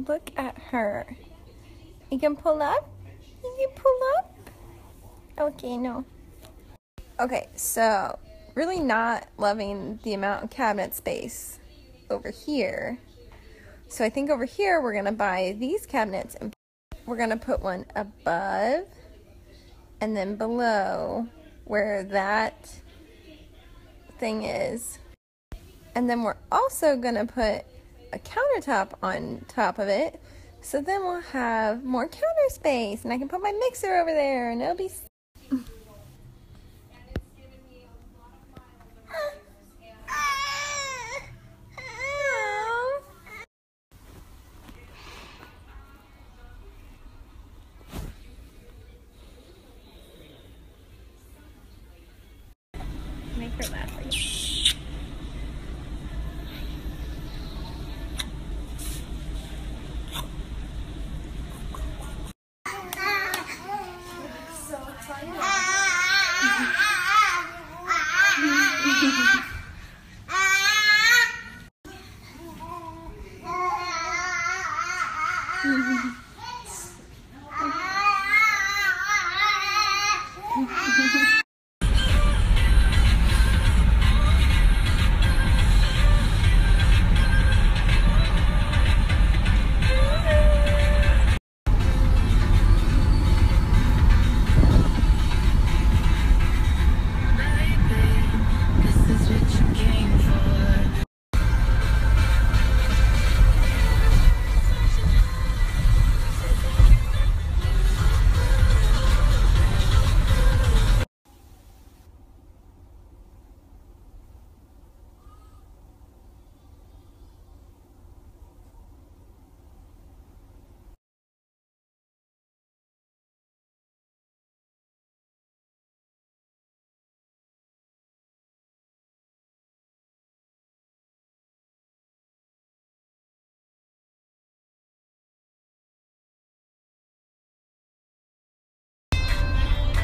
Look at her. You can pull up? You can pull up? Okay, no. Okay, so really not loving the amount of cabinet space over here. So I think over here we're gonna buy these cabinets and we're gonna put one above and then below where that thing is. And then we're also gonna put a countertop on top of it. So then we'll have more counter space and I can put my mixer over there and it'll be make her laugh again. So excited.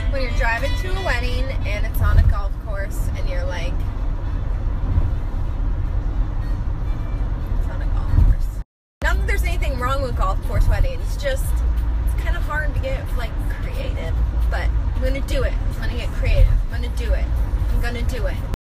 When you're driving to a wedding and it's on a golf course and you're like, it's on a golf course. Not that there's anything wrong with golf course weddings, just it's kind of hard to get like creative, but I'm gonna do it. I'm gonna get creative. I'm gonna do it. I'm gonna do it.